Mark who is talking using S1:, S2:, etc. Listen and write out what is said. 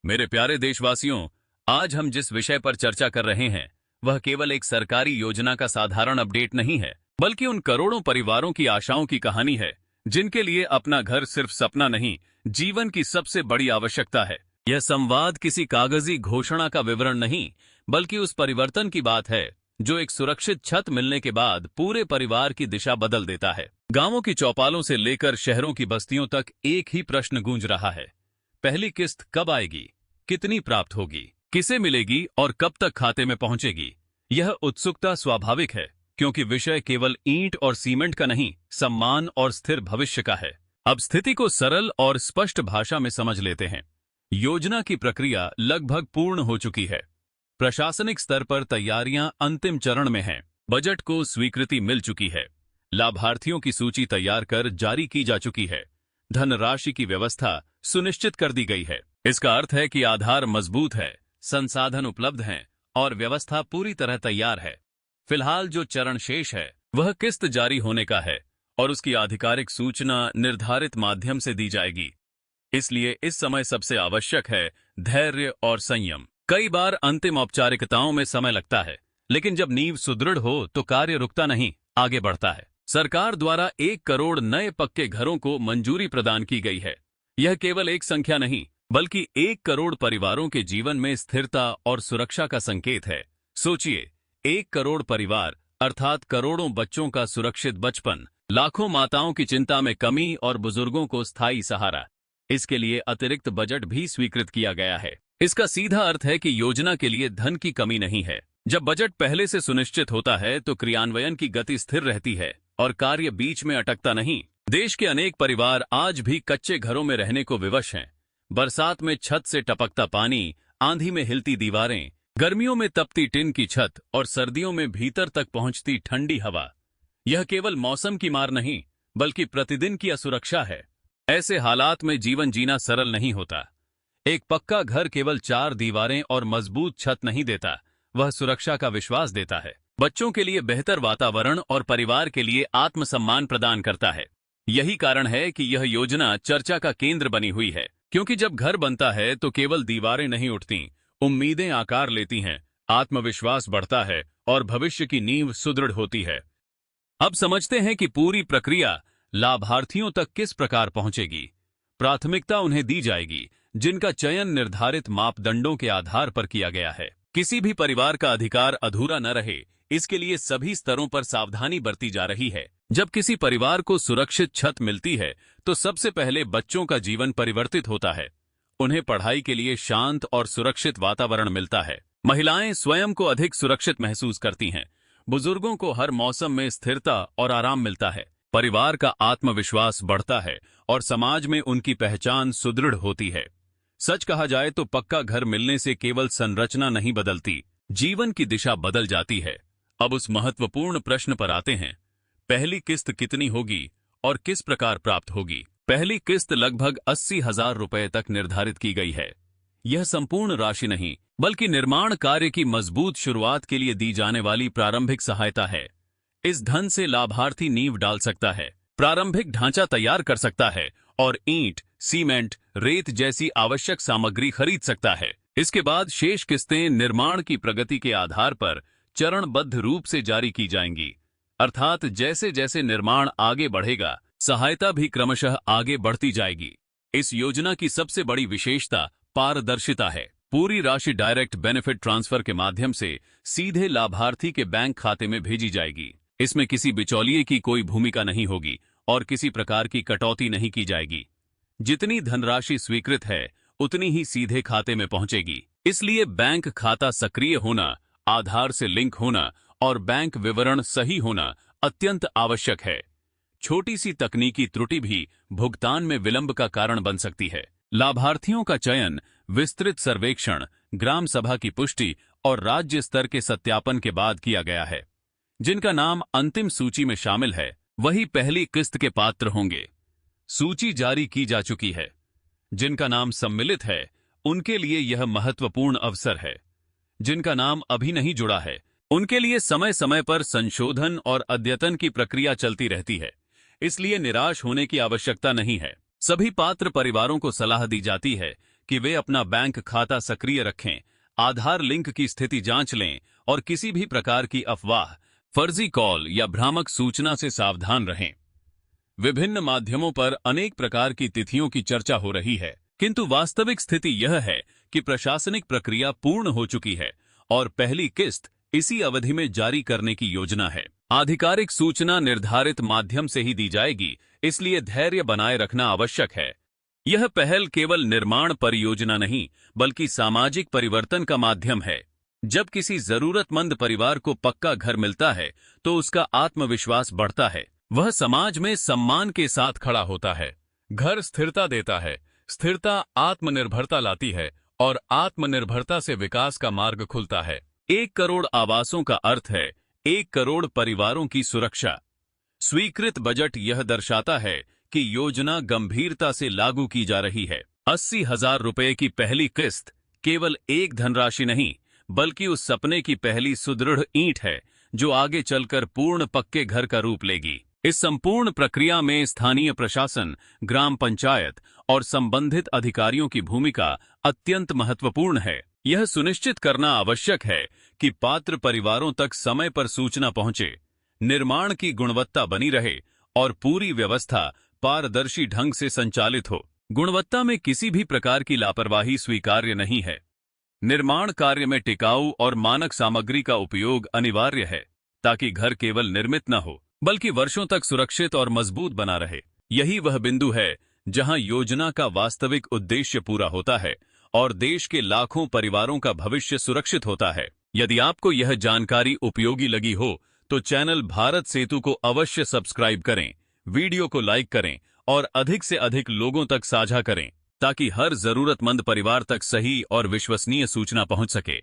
S1: मेरे प्यारे देशवासियों, आज हम जिस विषय पर चर्चा कर रहे हैं वह केवल एक सरकारी योजना का साधारण अपडेट नहीं है, बल्कि उन करोड़ों परिवारों की आशाओं की कहानी है जिनके लिए अपना घर सिर्फ सपना नहीं, जीवन की सबसे बड़ी आवश्यकता है। यह संवाद किसी कागजी घोषणा का विवरण नहीं, बल्कि उस परिवर्तन की बात है जो एक सुरक्षित छत मिलने के बाद पूरे परिवार की दिशा बदल देता है। गांवों की चौपालों से लेकर शहरों की बस्तियों तक एक ही प्रश्न गूंज रहा है, पहली किस्त कब आएगी, कितनी प्राप्त होगी, किसे मिलेगी और कब तक खाते में पहुंचेगी। यह उत्सुकता स्वाभाविक है, क्योंकि विषय केवल ईंट और सीमेंट का नहीं, सम्मान और स्थिर भविष्य का है। अब स्थिति को सरल और स्पष्ट भाषा में समझ लेते हैं। योजना की प्रक्रिया लगभग पूर्ण हो चुकी है। प्रशासनिक स्तर पर तैयारियां अंतिम चरण में हैं। बजट को स्वीकृति मिल चुकी है। लाभार्थियों की सूची तैयार कर जारी की जा चुकी है। धनराशि की व्यवस्था सुनिश्चित कर दी गई है। इसका अर्थ है कि आधार मजबूत है, संसाधन उपलब्ध हैं और व्यवस्था पूरी तरह तैयार है। फिलहाल जो चरण शेष है वह किस्त जारी होने का है और उसकी आधिकारिक सूचना निर्धारित माध्यम से दी जाएगी। इसलिए इस समय सबसे आवश्यक है धैर्य और संयम। कई बार अंतिम औपचारिकताओं में समय लगता है, लेकिन जब नींव सुदृढ़ हो तो कार्य रुकता नहीं, आगे बढ़ता है। सरकार द्वारा 1 करोड़ नए पक्के घरों को मंजूरी प्रदान की गई है। यह केवल एक संख्या नहीं, बल्कि 1 करोड़ परिवारों के जीवन में स्थिरता और सुरक्षा का संकेत है। सोचिए, 1 करोड़ परिवार अर्थात करोड़ों बच्चों का सुरक्षित बचपन, लाखों माताओं की चिंता में कमी और बुजुर्गों को स्थायी सहारा। इसके लिए अतिरिक्त बजट भी स्वीकृत किया गया है। इसका सीधा अर्थ है कि योजना के लिए धन की कमी नहीं है। जब बजट पहले से सुनिश्चित होता है तो क्रियान्वयन की गति स्थिर रहती है और कार्य बीच में अटकता नहीं। देश के अनेक परिवार आज भी कच्चे घरों में रहने को विवश हैं। बरसात में छत से टपकता पानी, आंधी में हिलती दीवारें, गर्मियों में तपती टिन की छत और सर्दियों में भीतर तक पहुंचती ठंडी हवा। यह केवल मौसम की मार नहीं, बल्कि प्रतिदिन की असुरक्षा है। ऐसे हालात में जीवन जीना सरल नहीं होता। एक पक्का घर केवल 4 दीवारें और मजबूत छत नहीं देता, वह सुरक्षा का विश्वास देता है। बच्चों के लिए बेहतर वातावरण और परिवार के लिए आत्मसम्मान प्रदान करता है। यही कारण है कि यह योजना चर्चा का केंद्र बनी हुई है, क्योंकि जब घर बनता है तो केवल दीवारें नहीं उठती, उम्मीदें आकार लेती हैं, आत्मविश्वास बढ़ता है और भविष्य की नींव सुदृढ़ होती है। अब समझते हैं कि पूरी प्रक्रिया लाभार्थियों तक किस प्रकार पहुंचेगी। प्राथमिकता उन्हें दी जाएगी जिनका चयन निर्धारित मापदंडों के आधार पर किया गया है। किसी भी परिवार का अधिकार अधूरा न रहे, इसके लिए सभी स्तरों पर सावधानी बरती जा रही है। जब किसी परिवार को सुरक्षित छत मिलती है तो सबसे पहले बच्चों का जीवन परिवर्तित होता है। उन्हें पढ़ाई के लिए शांत और सुरक्षित वातावरण मिलता है। महिलाएं स्वयं को अधिक सुरक्षित महसूस करती हैं। बुजुर्गों को हर मौसम में स्थिरता और आराम मिलता है। परिवार का आत्मविश्वास बढ़ता है और समाज में उनकी पहचान सुदृढ़ होती है। सच कहा जाए तो पक्का घर मिलने से केवल संरचना नहीं बदलती, जीवन की दिशा बदल जाती है। अब उस महत्वपूर्ण प्रश्न पर आते हैं, पहली किस्त कितनी होगी और किस प्रकार प्राप्त होगी। पहली किस्त लगभग 80,000 रुपए तक निर्धारित की गई है। यह संपूर्ण राशि नहीं, बल्कि निर्माण कार्य की मजबूत शुरुआत के लिए दी जाने वाली प्रारंभिक सहायता है। इस धन से लाभार्थी नींव डाल सकता है, प्रारंभिक ढांचा तैयार कर सकता है और ईंट, सीमेंट, रेत जैसी आवश्यक सामग्री खरीद सकता है। इसके बाद शेष किस्तें निर्माण की प्रगति के आधार पर चरणबद्ध रूप से जारी की जाएंगी। अर्थात जैसे जैसे निर्माण आगे बढ़ेगा, सहायता भी क्रमशः आगे बढ़ती जाएगी। इस योजना की सबसे बड़ी विशेषता पारदर्शिता है। पूरी राशि डायरेक्ट बेनिफिट ट्रांसफर के माध्यम से सीधे लाभार्थी के बैंक खाते में भेजी जाएगी। इसमें किसी बिचौलिए की कोई भूमिका नहीं होगी और किसी प्रकार की कटौती नहीं की जाएगी। जितनी धनराशि स्वीकृत है उतनी ही सीधे खाते में पहुंचेगी। इसलिए बैंक खाता सक्रिय होना, आधार से लिंक होना और बैंक विवरण सही होना अत्यंत आवश्यक है। छोटी सी तकनीकी त्रुटि भी भुगतान में विलंब का कारण बन सकती है। लाभार्थियों का चयन विस्तृत सर्वेक्षण, ग्राम सभा की पुष्टि और राज्य स्तर के सत्यापन के बाद किया गया है। जिनका नाम अंतिम सूची में शामिल है वही पहली किस्त के पात्र होंगे। सूची जारी की जा चुकी है। जिनका नाम सम्मिलित है उनके लिए यह महत्वपूर्ण अवसर है। जिनका नाम अभी नहीं जुड़ा है उनके लिए समय समय पर संशोधन और अद्यतन की प्रक्रिया चलती रहती है, इसलिए निराश होने की आवश्यकता नहीं है। सभी पात्र परिवारों को सलाह दी जाती है कि वे अपना बैंक खाता सक्रिय रखें, आधार लिंक की स्थिति जांच लें और किसी भी प्रकार की अफवाह, फर्जी कॉल या भ्रामक सूचना से सावधान रहें। विभिन्न माध्यमों पर अनेक प्रकार की तिथियों की चर्चा हो रही है, किंतु वास्तविक स्थिति यह है कि प्रशासनिक प्रक्रिया पूर्ण हो चुकी है और पहली किस्त इसी अवधि में जारी करने की योजना है। आधिकारिक सूचना निर्धारित माध्यम से ही दी जाएगी, इसलिए धैर्य बनाए रखना आवश्यक है। यह पहल केवल निर्माण परियोजना नहीं, बल्कि सामाजिक परिवर्तन का माध्यम है। जब किसी जरूरतमंद परिवार को पक्का घर मिलता है, तो उसका आत्मविश्वास बढ़ता है। वह समाज में सम्मान के साथ खड़ा होता है। घर स्थिरता देता है, स्थिरता आत्मनिर्भरता लाती है और आत्मनिर्भरता से विकास का मार्ग खुलता है। 1 करोड़ आवासों का अर्थ है 1 करोड़ परिवारों की सुरक्षा। स्वीकृत बजट यह दर्शाता है कि योजना गंभीरता से लागू की जा रही है। 80,000 रुपए की पहली किस्त केवल एक धनराशि नहीं, बल्कि उस सपने की पहली सुदृढ़ ईंट है जो आगे चलकर पूर्ण पक्के घर का रूप लेगी। इस संपूर्ण प्रक्रिया में स्थानीय प्रशासन, ग्राम पंचायत और संबंधित अधिकारियों की भूमिका अत्यंत महत्वपूर्ण है। यह सुनिश्चित करना आवश्यक है कि पात्र परिवारों तक समय पर सूचना पहुंचे, निर्माण की गुणवत्ता बनी रहे और पूरी व्यवस्था पारदर्शी ढंग से संचालित हो। गुणवत्ता में किसी भी प्रकार की लापरवाही स्वीकार्य नहीं है। निर्माण कार्य में टिकाऊ और मानक सामग्री का उपयोग अनिवार्य है, ताकि घर केवल निर्मित न हो, बल्कि वर्षों तक सुरक्षित और मजबूत बना रहे। यही वह बिंदु है जहां योजना का वास्तविक उद्देश्य पूरा होता है और देश के लाखों परिवारों का भविष्य सुरक्षित होता है। यदि आपको यह जानकारी उपयोगी लगी हो, तो चैनल भारत सेतु को अवश्य सब्सक्राइब करें, वीडियो को लाइक करें और अधिक से अधिक लोगों तक साझा करें, ताकि हर जरूरतमंद परिवार तक सही और विश्वसनीय सूचना पहुंच सके।